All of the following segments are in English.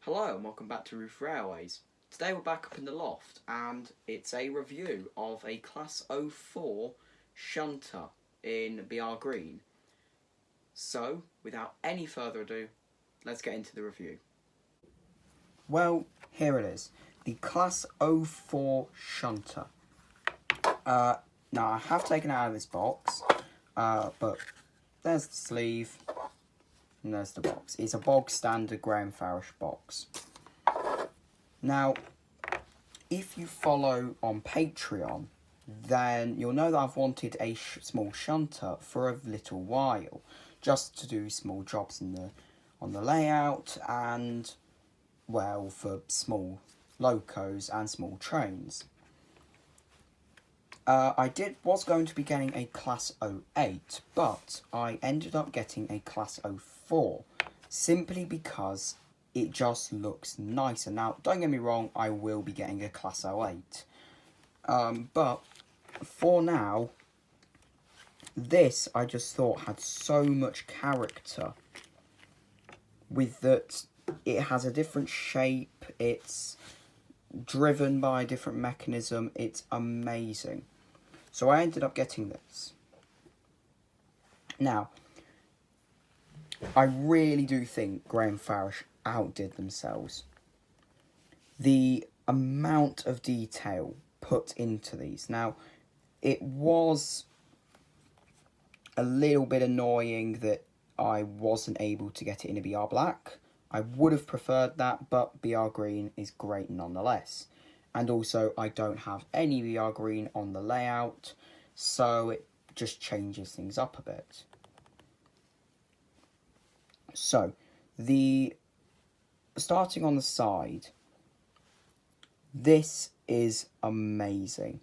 Hello and welcome back to Roof Railways. Today we're back up in the loft and it's a review of a Class 04 shunter in BR Green. So, without any further ado, let's get into the review. Well, here it is. The Class 04 shunter. Now I have taken it out of this box, but there's the sleeve and there's the box. It's a bog standard Graham Farish box. Now, if you follow on Patreon, then you'll know that I've wanted a small shunter for a little while, just to do small jobs on the layout and, well, for small locos and small trains. I was going to be getting a Class 08, but I ended up getting a Class 04, simply because it just looks nicer. Now, don't get me wrong, I will be getting a Class 08. But for now, this I just thought had so much character. With that, it has a different shape, it's driven by a different mechanism, it's amazing. So I ended up getting this. Now, I really do think Graham Farish outdid themselves. The amount of detail put into these. Now, it was a little bit annoying that I wasn't able to get it in a BR black. I would have preferred that, but BR green is great nonetheless. And also, I don't have any BR green on the layout, so it just changes things up a bit. So, starting on the side, this is amazing.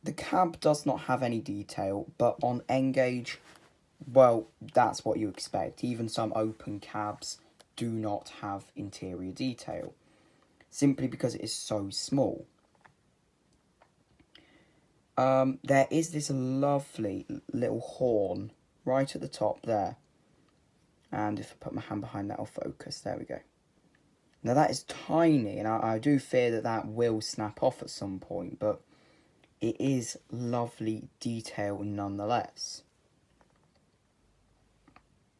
The cab does not have any detail, but on N-gauge, well, that's what you expect. Even some open cabs do not have interior detail, simply because it is so small. There is this lovely little horn right at the top there. And if I put my hand behind that, I'll focus. There we go. Now that is tiny, and I do fear that that will snap off at some point, but it is lovely detail nonetheless.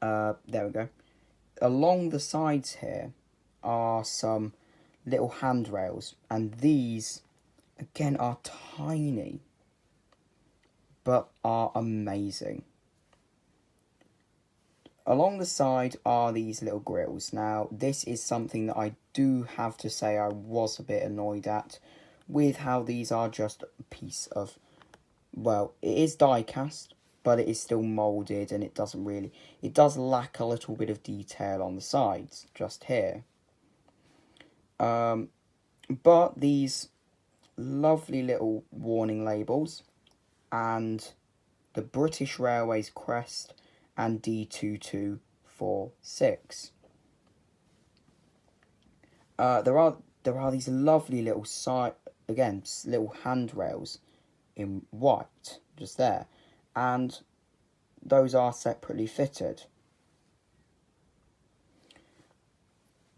There we go. Along the sides here are some little handrails, and these, again, are tiny, but are amazing. Along the side are these little grills. Now, this is something that I do have to say I was a bit annoyed at, with how these are just a piece of, well, it is die cast, but it is still moulded, and it does lack a little bit of detail on the sides, just here. But these lovely little warning labels, and the British Railways crest, and D2246. There are these lovely little little handrails in white, just there, and those are separately fitted.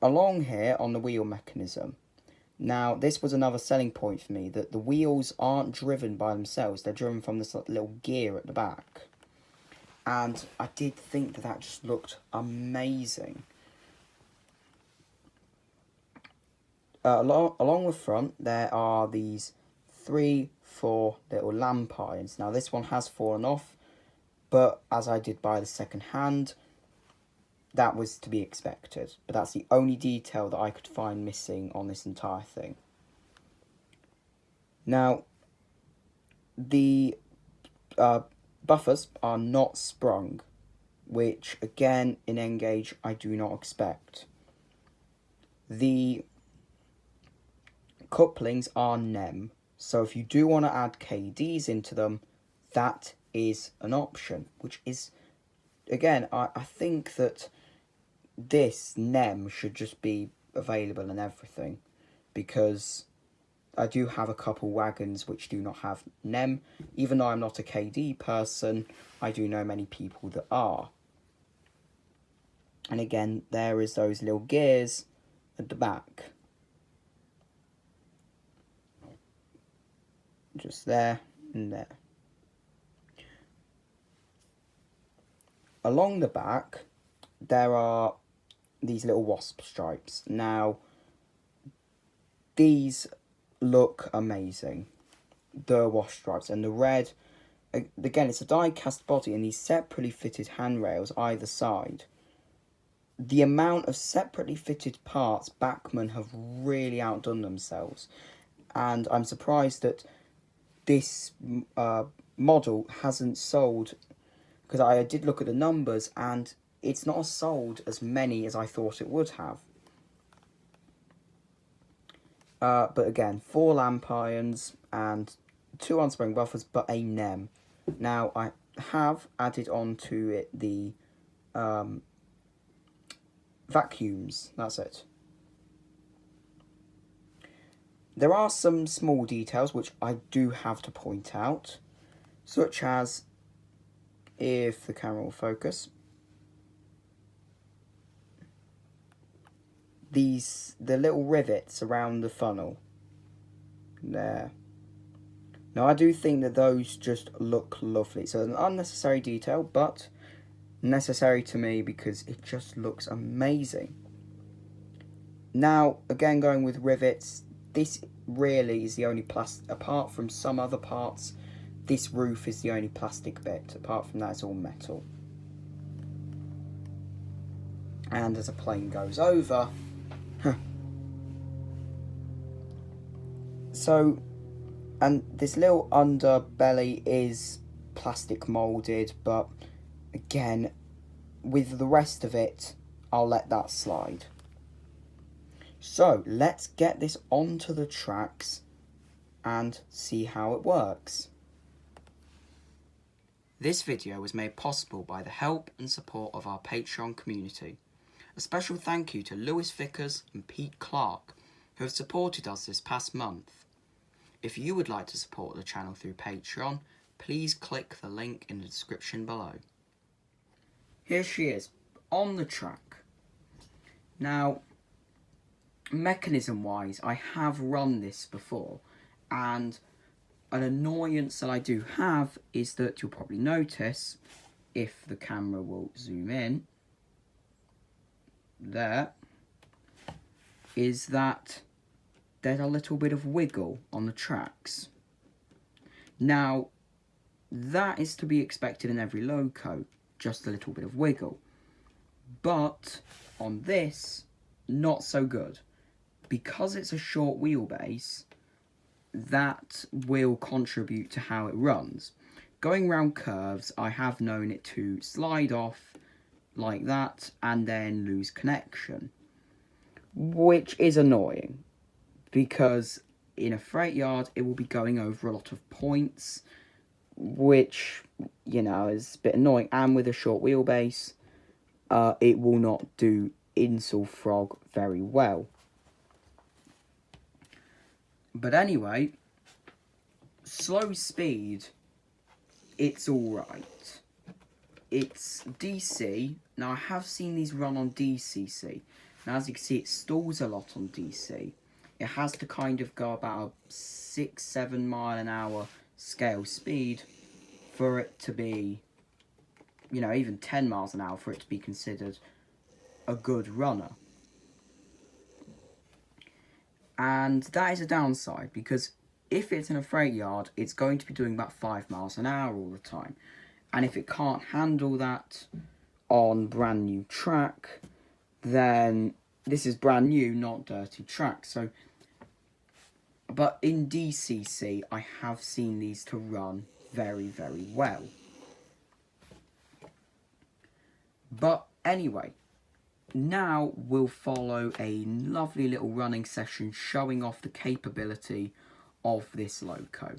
Along here on the wheel mechanism, now this was another selling point for me, that the wheels aren't driven by themselves, they're driven from this little gear at the back. And I did think that just looked amazing. Along the front, there are these 3-4 little lamp irons. Now, this one has fallen off, but as I did buy the second hand, that was to be expected. But that's the only detail that I could find missing on this entire thing. Now, the buffers are not sprung, which, again, in N-gauge, I do not expect. The couplings are NEM, so if you do want to add KDs into them, that is an option, which is, again, I think that this NEM should just be available in everything, because I do have a couple wagons which do not have NEM. Even though I'm not a KD person, I do know many people that are. And again, there is those little gears at the back. Just there and there. Along the back, there are these little wasp stripes. Now, these look amazing. The wasp stripes and the red. Again, it's a die-cast body and these separately fitted handrails either side. The amount of separately fitted parts, Bachmann have really outdone themselves. And I'm surprised that this model hasn't sold, because I did look at the numbers and it's not sold as many as I thought it would have. But again, 4 lamp irons and 2 on-spring buffers, but a NEM. Now, I have added on to it the vacuums. That's it. There are some small details which I do have to point out, such as, if the camera will focus, the little rivets around the funnel. There. Now, I do think that those just look lovely. So, an unnecessary detail, but necessary to me because it just looks amazing. Now, again, going with rivets, this really is the only plastic, apart from some other parts, this roof is the only plastic bit. Apart from that, it's all metal. And as a plane goes over, so, and this little underbelly is plastic moulded, but again, with the rest of it, I'll let that slide. So, let's get this onto the tracks and see how it works. This video was made possible by the help and support of our Patreon community. A special thank you to Lewis Vickers and Pete Clark, who have supported us this past month. If you would like to support the channel through Patreon, please click the link in the description below. Here she is, on the track. Now, mechanism-wise, I have run this before, and an annoyance that I do have is that you'll probably notice, if the camera will zoom in, there, is that there's a little bit of wiggle on the tracks. Now, that is to be expected in every loco, just a little bit of wiggle. But on this, not so good. Because it's a short wheelbase, that will contribute to how it runs. Going round curves, I have known it to slide off like that and then lose connection, which is annoying because in a freight yard it will be going over a lot of points, which, you know, is a bit annoying. And with a short wheelbase, it will not do Insel Frog very well. But anyway, slow speed, it's alright. It's DC. Now, I have seen these run on DCC. Now, as you can see, it stalls a lot on DC. It has to kind of go about a 6-7 mile an hour scale speed for it to be, you know, even 10 miles an hour for it to be considered a good runner. And that is a downside, because if it's in a freight yard, it's going to be doing about 5 miles an hour all the time. And if it can't handle that on brand new track, then this is brand new, not dirty track. So, but in DCC, I have seen these to run very, very well. But anyway, now we'll follow a lovely little running session showing off the capability of this loco.